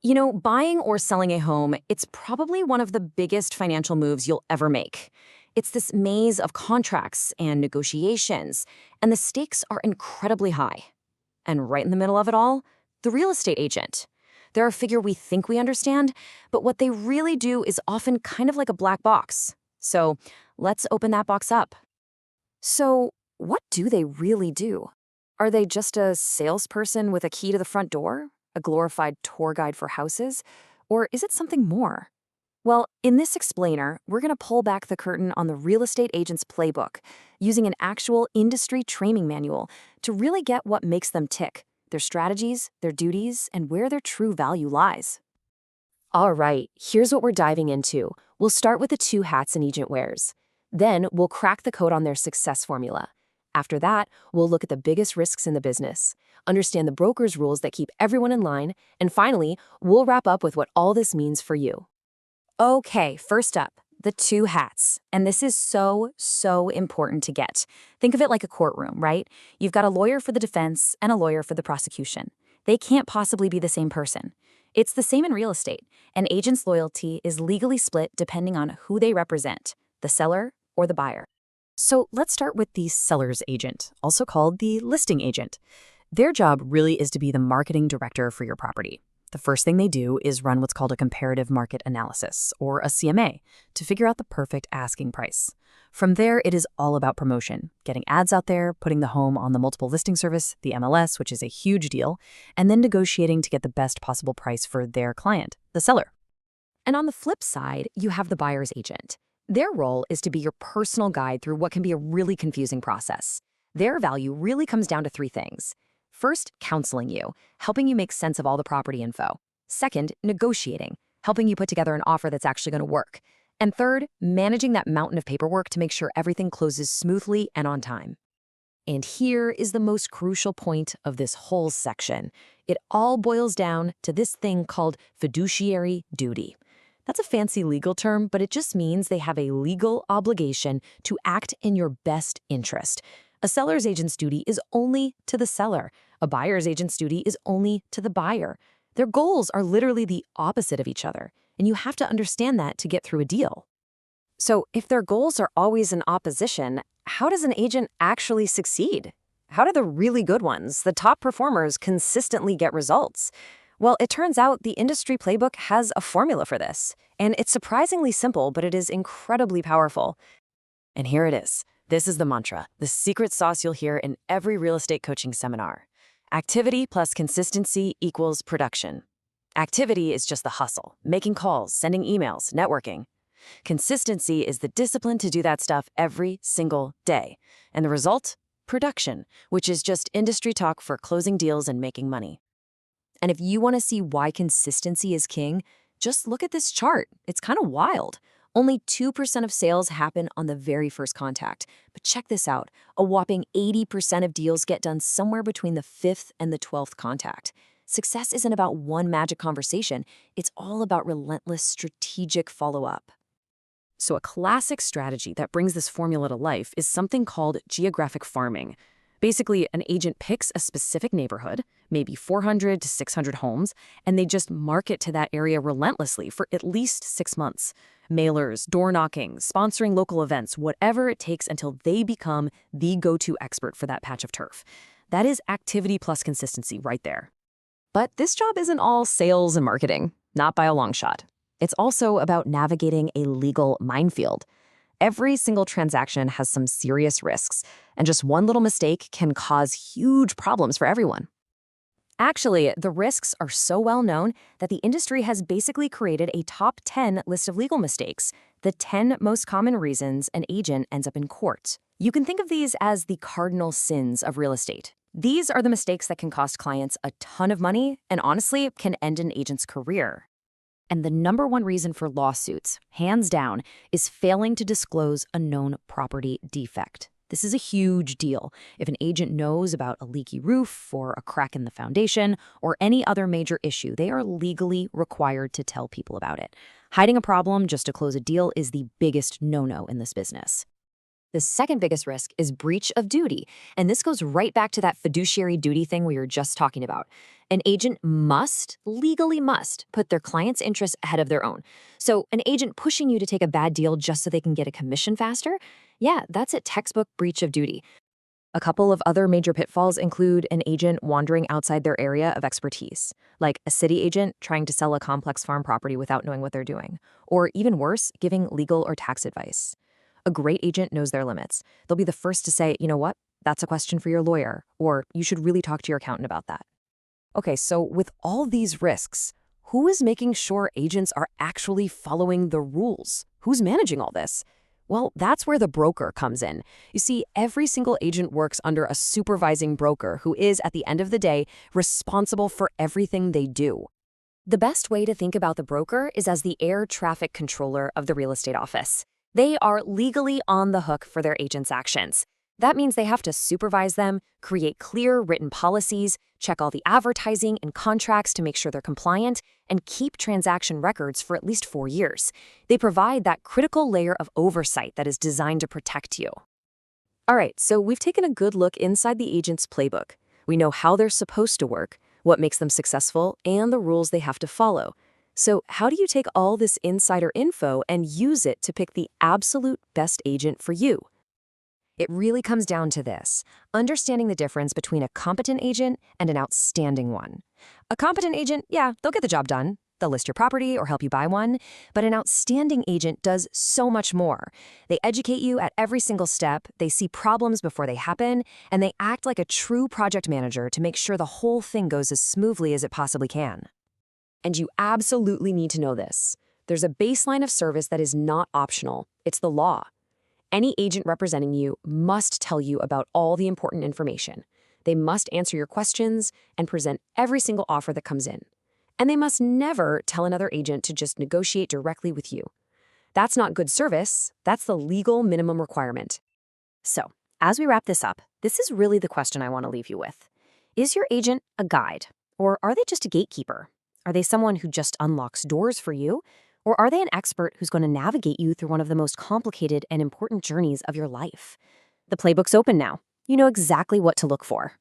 Buying or selling a home, it's probably one of the biggest financial moves you'll ever make. It's this maze of contracts and negotiations, and the stakes are incredibly high. And right in the middle of it all, the real estate agent. They're a figure we think we understand, but what they really do is often kind of like a black box. So let's open that box up. So, what do they really do? Are they just a salesperson with a key to the front door? A glorified tour guide for houses? Or is it something more? Well, in this explainer, we're going to pull back the curtain on the real estate agent's playbook, using an actual industry training manual to really get what makes them tick, their strategies, their duties, and where their true value lies. All right, here's what we're diving into. We'll start with the two hats an agent wears. Then we'll crack the code on their success formula. After that, we'll look at the biggest risks in the business, understand the broker's rules that keep everyone in line, and finally, we'll wrap up with what all this means for you. Okay, first up, the two hats. And this is so important to get. Think of it like a courtroom, right? You've got a lawyer for the defense and a lawyer for the prosecution. They can't possibly be the same person. It's the same in real estate. An agent's loyalty is legally split depending on who they represent, the seller or the buyer. So let's start with the seller's agent, also called the listing agent. Their job really is to be the marketing director for your property. The first thing they do is run what's called a comparative market analysis, or a CMA, to figure out the perfect asking price. From there, it is all about promotion, getting ads out there, putting the home on the multiple listing service, the MLS, which is a huge deal, and then negotiating to get the best possible price for their client, the seller. And on the flip side, you have the buyer's agent. Their role is to be your personal guide through what can be a really confusing process. Their value really comes down to three things. First, counseling you, helping you make sense of all the property info. Second, negotiating, helping you put together an offer that's actually going to work. And third, managing that mountain of paperwork to make sure everything closes smoothly and on time. And here is the most crucial point of this whole section. It all boils down to this thing called fiduciary duty. That's a fancy legal term, but it just means they have a legal obligation to act in your best interest. A seller's agent's duty is only to the seller. A buyer's agent's duty is only to the buyer. Their goals are literally the opposite of each other, and you have to understand that to get through a deal. So if their goals are always in opposition, how does an agent actually succeed? How do the really good ones, the top performers, consistently get results? Well, it turns out the industry playbook has a formula for this, and it's surprisingly simple, but it is incredibly powerful. And here it is. This is the mantra, the secret sauce you'll hear in every real estate coaching seminar. Activity plus consistency equals production. Activity is just the hustle, making calls, sending emails, networking. Consistency is the discipline to do that stuff every single day. And the result? Production, which is just industry talk for closing deals and making money. And if you want to see why consistency is king, just look at this chart. It's kind of wild. Only 2% of sales happen on the very first contact. But check this out. A whopping 80% of deals get done somewhere between the 5th and the 12th contact. Success isn't about one magic conversation. It's all about relentless strategic follow-up. So a classic strategy that brings this formula to life is something called geographic farming. Basically, an agent picks a specific neighborhood, maybe 400 to 600 homes, and they just market to that area relentlessly for at least 6 months. Mailers, door knocking, sponsoring local events, whatever it takes until they become the go-to expert for that patch of turf. That is activity plus consistency right there. But this job isn't all sales and marketing, not by a long shot. It's also about navigating a legal minefield. Every single transaction has some serious risks, and just one little mistake can cause huge problems for everyone. Actually, the risks are so well known that the industry has basically created a top 10 list of legal mistakes, the 10 most common reasons an agent ends up in court. You can think of these as the cardinal sins of real estate. These are the mistakes that can cost clients a ton of money and honestly can end an agent's career. And the number one reason for lawsuits, hands down, is failing to disclose a known property defect. This is a huge deal. If an agent knows about a leaky roof or a crack in the foundation or any other major issue, they are legally required to tell people about it. Hiding a problem just to close a deal is the biggest no-no in this business. The second biggest risk is breach of duty. And this goes right back to that fiduciary duty thing we were just talking about. An agent must, legally must, put their client's interests ahead of their own. So, an agent pushing you to take a bad deal just so they can get a commission faster? Yeah, that's a textbook breach of duty. A couple of other major pitfalls include an agent wandering outside their area of expertise, like a city agent trying to sell a complex farm property without knowing what they're doing, or even worse, giving legal or tax advice. A great agent knows their limits. They'll be the first to say, you know what, that's a question for your lawyer, or you should really talk to your accountant about that. Okay, so with all these risks, who is making sure agents are actually following the rules? Who's managing all this? Well, that's where the broker comes in. You see, every single agent works under a supervising broker who is, at the end of the day, responsible for everything they do. The best way to think about the broker is as the air traffic controller of the real estate office. They are legally on the hook for their agents' actions. That means they have to supervise them, create clear written policies, check all the advertising and contracts to make sure they're compliant, and keep transaction records for at least 4 years. They provide that critical layer of oversight that is designed to protect you. All right, so we've taken a good look inside the agent's playbook. We know how they're supposed to work, what makes them successful, and the rules they have to follow. So how do you take all this insider info and use it to pick the absolute best agent for you? It really comes down to this: understanding the difference between a competent agent and an outstanding one. A competent agent, yeah, they'll get the job done. They'll list your property or help you buy one. But an outstanding agent does so much more. They educate you at every single step, they see problems before they happen, and they act like a true project manager to make sure the whole thing goes as smoothly as it possibly can. And you absolutely need to know this. There's a baseline of service that is not optional. It's the law. Any agent representing you must tell you about all the important information. They must answer your questions and present every single offer that comes in. And they must never tell another agent to just negotiate directly with you. That's not good service. That's the legal minimum requirement. So, as we wrap this up, this is really the question I want to leave you with. Is your agent a guide, or are they just a gatekeeper? Are they someone who just unlocks doors for you? Or are they an expert who's going to navigate you through one of the most complicated and important journeys of your life? The playbook's open now. You know exactly what to look for.